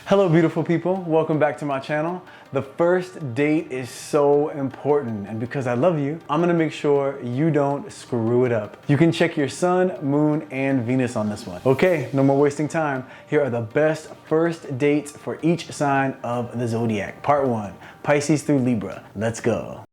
Hello beautiful people, welcome back to my channel. The first date is so important, and because I love you, I'm gonna make sure you don't screw it up. You can check your sun, moon, and Venus on this one. Okay, no more wasting time. Here are the best first dates for each sign of the Zodiac. Part 1, Pisces through Libra. Let's go.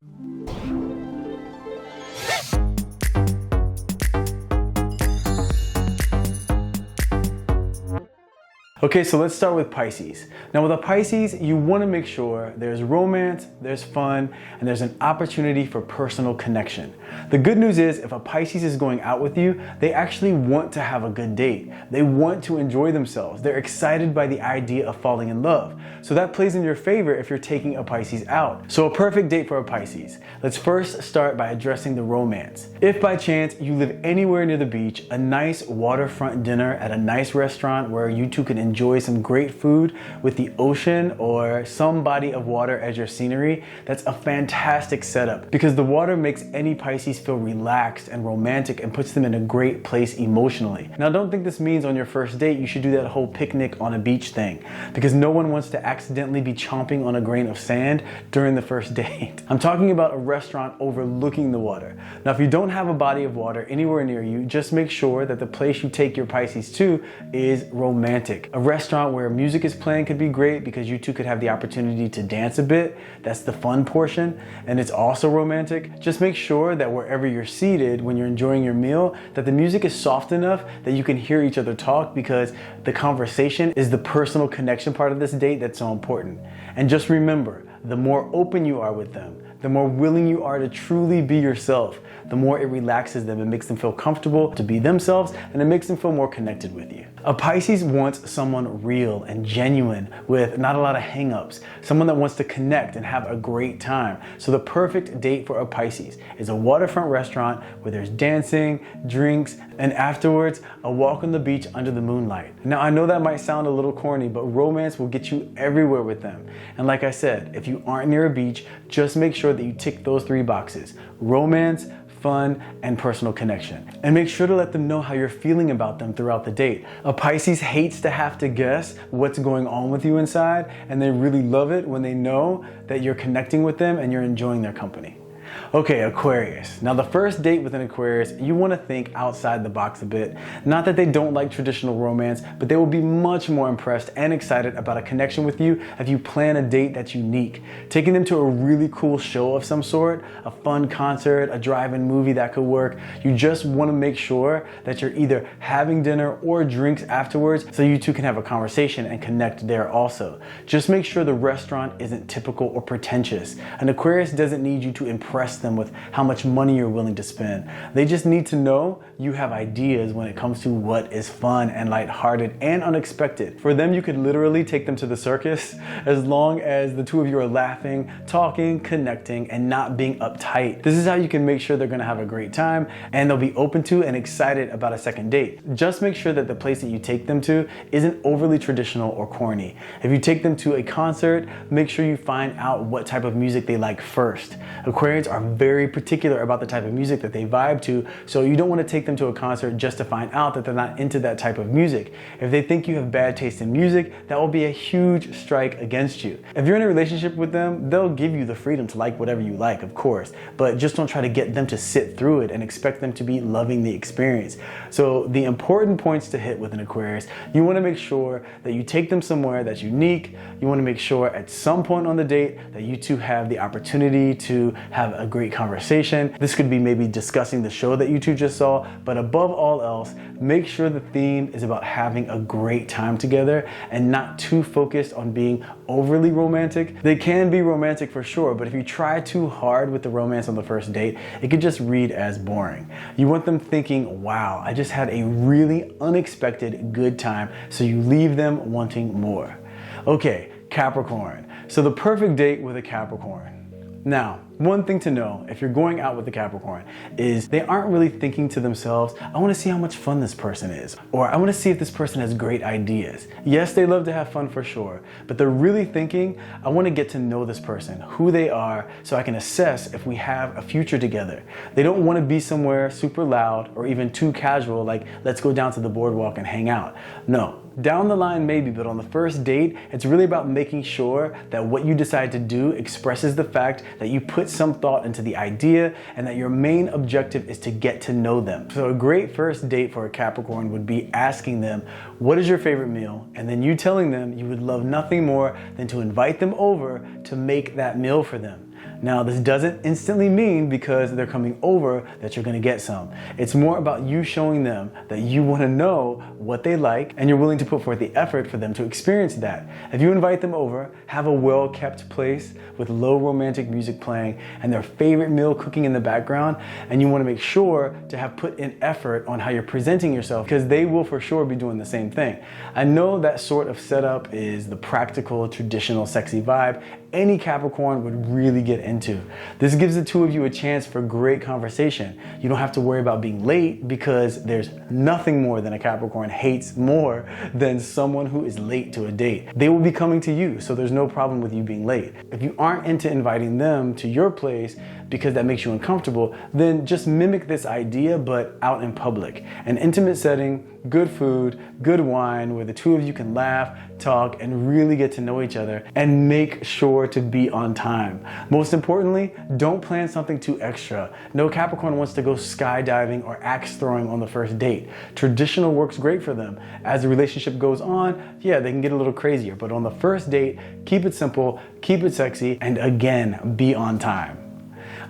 Okay, so let's start with Pisces. Now with a Pisces, you want to make sure there's romance, there's fun, and there's an opportunity for personal connection. The good news is if a Pisces is going out with you, they actually want to have a good date. They want to enjoy themselves. They're excited by the idea of falling in love. So that plays in your favor if you're taking a Pisces out. So a perfect date for a Pisces. Let's first start by addressing the romance. If by chance you live anywhere near the beach, a nice waterfront dinner at a nice restaurant where you two can enjoy some great food with the ocean or some body of water as your scenery, that's a fantastic setup because the water makes any Pisces feel relaxed and romantic and puts them in a great place emotionally. Now don't think this means on your first date you should do that whole picnic on a beach thing, because no one wants to accidentally be chomping on a grain of sand during the first date. I'm talking about a restaurant overlooking the water. Now if you don't have a body of water anywhere near you, just make sure that the place you take your Pisces to is romantic. A restaurant where music is playing could be great because you two could have the opportunity to dance a bit. That's the fun portion, and it's also romantic. Just make sure that wherever you're seated when you're enjoying your meal, that the music is soft enough that you can hear each other talk, because the conversation is the personal connection part of this date that's so important. And just remember, the more open you are with them, the more willing you are to truly be yourself, the more it relaxes them and makes them feel comfortable to be themselves, and it makes them feel more connected with you. A Pisces wants someone real and genuine with not a lot of hang-ups, someone that wants to connect and have a great time. So the perfect date for a Pisces is a waterfront restaurant where there's dancing, drinks, and afterwards, a walk on the beach under the moonlight. Now I know that might sound a little corny, but romance will get you everywhere with them. And like I said, if you aren't near a beach, just make sure that you tick those 3 boxes: romance, fun, and personal connection. And make sure to let them know how you're feeling about them throughout the date. A Pisces hates to have to guess what's going on with you inside, and they really love it when they know that you're connecting with them and you're enjoying their company. Okay, Aquarius. Now the first date with an Aquarius, you want to think outside the box a bit. Not that they don't like traditional romance, but they will be much more impressed and excited about a connection with you if you plan a date that's unique. Taking them to a really cool show of some sort, a fun concert, a drive-in movie, that could work. You just want to make sure that you're either having dinner or drinks afterwards so you two can have a conversation and connect there also. Just make sure the restaurant isn't typical or pretentious. An Aquarius doesn't need you to impress them with how much money you're willing to spend. They just need to know you have ideas when it comes to what is fun and lighthearted and unexpected. For them, you could literally take them to the circus as long as the two of you are laughing, talking, connecting, and not being uptight. This is how you can make sure they're gonna have a great time and they'll be open to and excited about a second date. Just make sure that the place that you take them to isn't overly traditional or corny. If you take them to a concert, make sure you find out what type of music they like first. Aquarians are very particular about the type of music that they vibe to, so you don't want to take them to a concert just to find out that they're not into that type of music. If they think you have bad taste in music, that will be a huge strike against you. If you're in a relationship with them, they'll give you the freedom to like whatever you like, of course, but just don't try to get them to sit through it and expect them to be loving the experience. So the important points to hit with an Aquarius: you want to make sure that you take them somewhere that's unique. You want to make sure at some point on the date that you two have the opportunity to have a great conversation. This could be maybe discussing the show that you two just saw, but above all else, make sure the theme is about having a great time together and not too focused on being overly romantic. They can be romantic for sure, but if you try too hard with the romance on the first date, it could just read as boring. You want them thinking, wow, I just had a really unexpected good time, so you leave them wanting more. Okay, Capricorn. So the perfect date with a Capricorn. Now, One thing to know, if you're going out with the Capricorn, is they aren't really thinking to themselves, I want to see how much fun this person is, or I want to see if this person has great ideas. Yes, they love to have fun for sure, but they're really thinking, I want to get to know this person, who they are, so I can assess if we have a future together. They don't want to be somewhere super loud or even too casual, like let's go down to the boardwalk and hang out. No. Down the line maybe, but on the first date, it's really about making sure that what you decide to do expresses the fact that you put some thought into the idea and that your main objective is to get to know them. So a great first date for a Capricorn would be asking them, what is your favorite meal? And then you telling them you would love nothing more than to invite them over to make that meal for them. Now, this doesn't instantly mean because they're coming over that you're gonna get some. It's more about you showing them that you wanna know what they like and you're willing to put forth the effort for them to experience that. If you invite them over, have a well-kept place with low romantic music playing and their favorite meal cooking in the background, and you wanna make sure to have put in effort on how you're presenting yourself because they will for sure be doing the same thing. I know that sort of setup is the practical, traditional, sexy vibe any Capricorn would really get into. This gives the two of you a chance for great conversation. You don't have to worry about being late because there's nothing more than a Capricorn hates more than someone who is late to a date. They will be coming to you, so there's no problem with you being late. If you aren't into inviting them to your place because that makes you uncomfortable, then just mimic this idea but out in public. An intimate setting, good food, good wine, where the two of you can laugh, talk, and really get to know each other, and make sure to be on time. Most importantly, don't plan something too extra. No Capricorn wants to go skydiving or axe throwing on the first date. Traditional works great for them. As the relationship goes on, yeah, they can get a little crazier, but on the first date, keep it simple, keep it sexy, and again, be on time.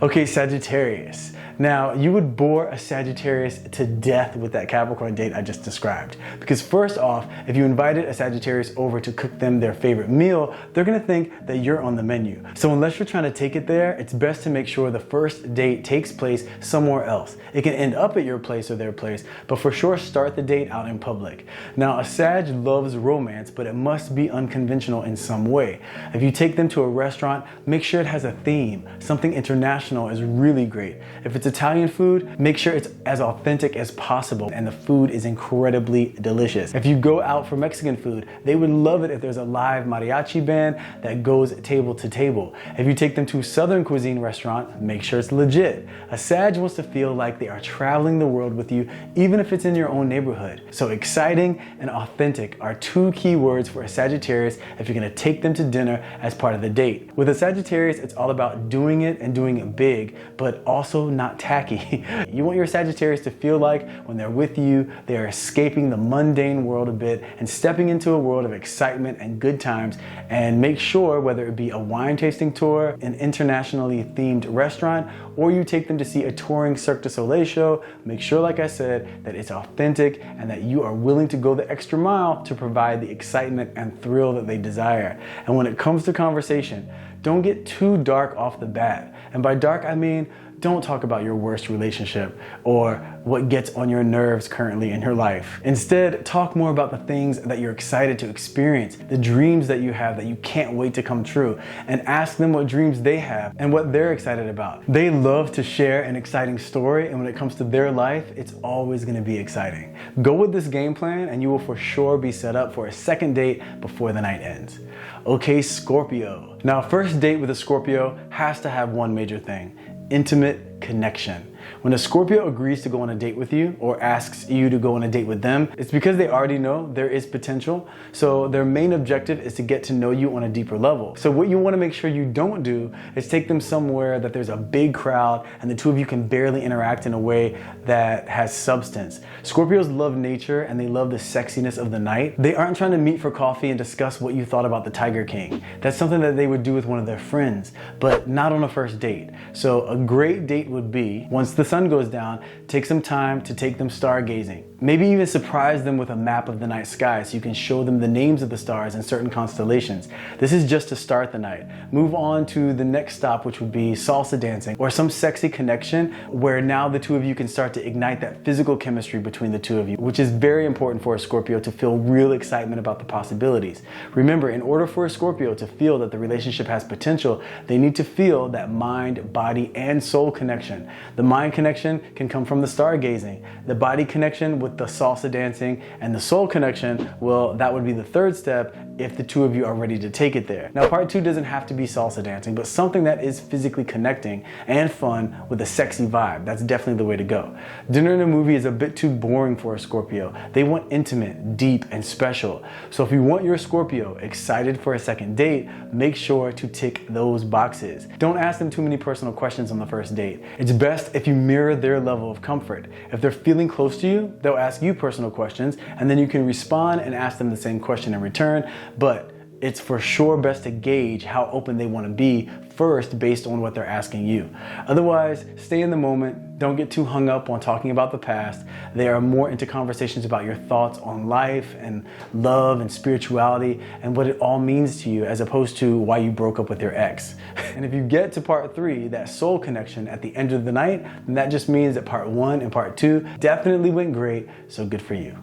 Okay, Sagittarius. Now, you would bore a Sagittarius to death with that Capricorn date I just described. Because first off, if you invited a Sagittarius over to cook them their favorite meal, they're gonna think that you're on the menu. So unless you're trying to take it there, it's best to make sure the first date takes place somewhere else. It can end up at your place or their place, but for sure start the date out in public. Now, a Sag loves romance, but it must be unconventional in some way. If you take them to a restaurant, make sure it has a theme. Something international is really great. If it's Italian food, make sure it's as authentic as possible and the food is incredibly delicious. If you go out for Mexican food, they would love it if there's a live mariachi band that goes table to table. If you take them to a Southern cuisine restaurant, make sure it's legit. A Sag wants to feel like they are traveling the world with you, even if it's in your own neighborhood. So exciting and authentic are two key words for a Sagittarius if you're gonna take them to dinner as part of the date. With a Sagittarius, it's all about doing it and doing it big, but also not tacky. You want your Sagittarius to feel like when they're with you, they are escaping the mundane world a bit and stepping into a world of excitement and good times. And make sure, whether it be a wine tasting tour, an internationally themed restaurant, or you take them to see a touring Cirque du Soleil show, make sure, like I said, that it's authentic and that you are willing to go the extra mile to provide the excitement and thrill that they desire. And when it comes to conversation, don't get too dark off the bat. And by dark, I mean, don't talk about your worst relationship or what gets on your nerves currently in your life. Instead, talk more about the things that you're excited to experience, the dreams that you have that you can't wait to come true, and ask them what dreams they have and what they're excited about. They love to share an exciting story, and when it comes to their life, it's always gonna be exciting. Go with this game plan and you will for sure be set up for a second date before the night ends. Okay, Scorpio. Now, a first date with a Scorpio has to have one major thing: intimate connection. When a Scorpio agrees to go on a date with you or asks you to go on a date with them, it's because they already know there is potential. So their main objective is to get to know you on a deeper level. So what you want to make sure you don't do is take them somewhere that there's a big crowd and the two of you can barely interact in a way that has substance. Scorpios love nature and they love the sexiness of the night. They aren't trying to meet for coffee and discuss what you thought about the Tiger King. That's something that they would do with one of their friends, but not on a first date. So a great date would be, once the sun goes down, take some time to take them stargazing. Maybe even surprise them with a map of the night sky so you can show them the names of the stars and certain constellations. This is just to start the night. Move on to the next stop, which would be salsa dancing or some sexy connection where now the two of you can start to ignite that physical chemistry between the two of you, which is very important for a Scorpio to feel real excitement about the possibilities. Remember, in order for a Scorpio to feel that the relationship has potential, they need to feel that mind, body, and soul connection. The mind connection can come from the stargazing, the body connection with the salsa dancing, and the soul connection, well, that would be the third step if the two of you are ready to take it there. Now, part 2 doesn't have to be salsa dancing, but something that is physically connecting and fun with a sexy vibe. That's definitely the way to go. Dinner and a movie is a bit too boring for a Scorpio. They want intimate, deep, and special. So if you want your Scorpio excited for a second date, make sure to tick those boxes. Don't ask them too many personal questions on the first date. It's best if you mirror their level of comfort. If they're feeling close to you, they'll ask you personal questions, and then you can respond and ask them the same question in return. But it's for sure best to gauge how open they want to be first based on what they're asking you. Otherwise, stay in the moment. Don't get too hung up on talking about the past. They are more into conversations about your thoughts on life and love and spirituality and what it all means to you, as opposed to why you broke up with your ex. And if you get to part 3, that soul connection at the end of the night, then that just means that part 1 and part 2 definitely went great, so good for you.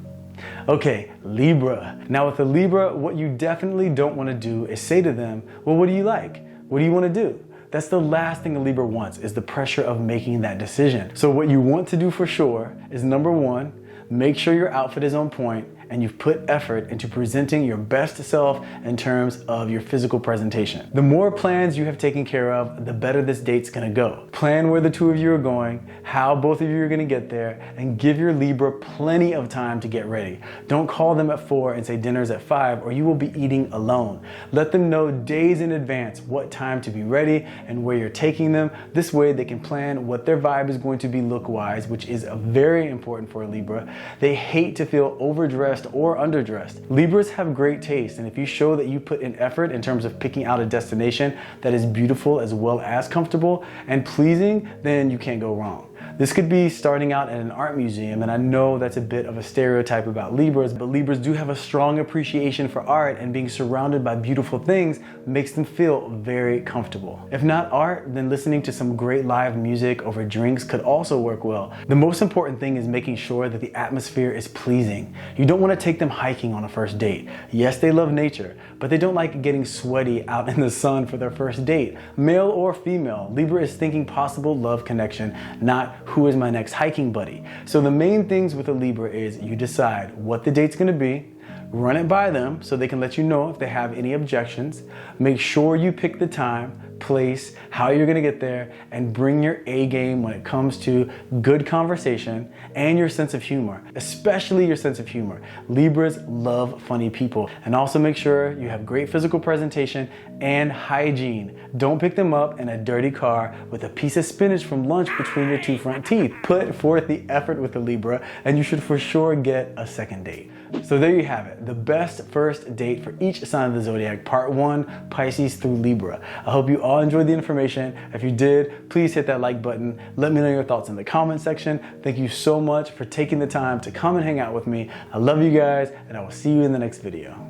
Okay, Libra. Now with a Libra, what you definitely don't want to do is say to them, well, what do you like? What do you want to do? That's the last thing a Libra wants, is the pressure of making that decision. So what you want to do for sure is, number 1, make sure your outfit is on point and you've put effort into presenting your best self in terms of your physical presentation. The more plans you have taken care of, the better this date's gonna go. Plan where the two of you are going, how both of you are gonna get there, and give your Libra plenty of time to get ready. Don't call them at 4 and say dinner's at 5, or you will be eating alone. Let them know days in advance what time to be ready and where you're taking them. This way they can plan what their vibe is going to be look-wise, which is very important for a Libra. They hate to feel overdressed or underdressed. Libras have great taste, and if you show that you put in effort in terms of picking out a destination that is beautiful as well as comfortable and pleasing, then you can't go wrong. This could be starting out at an art museum, and I know that's a bit of a stereotype about Libras, but Libras do have a strong appreciation for art, and being surrounded by beautiful things makes them feel very comfortable. If not art, then listening to some great live music over drinks could also work well. The most important thing is making sure that the atmosphere is pleasing. You don't want to take them hiking on a first date. Yes, they love nature, but they don't like getting sweaty out in the sun for their first date. Male or female, Libra is thinking possible love connection, not who is my next hiking buddy. So the main things with a Libra is you decide what the date's gonna be, run it by them so they can let you know if they have any objections, make sure you pick the time, place, how you're gonna get there, and bring your A game when it comes to good conversation and your sense of humor, especially your sense of humor. Libras love funny people. And also make sure you have great physical presentation and hygiene. Don't pick them up in a dirty car with a piece of spinach from lunch between your 2 front teeth. Put forth the effort with a Libra, and you should for sure get a second date. So there you have it, the best first date for each sign of the zodiac, part 1, Pisces through Libra. I hope you all enjoyed the information. If you did, please hit that like button. Let me know your thoughts in the comment section. Thank you so much for taking the time to come and hang out with me. I love you guys, and I will see you in the next video.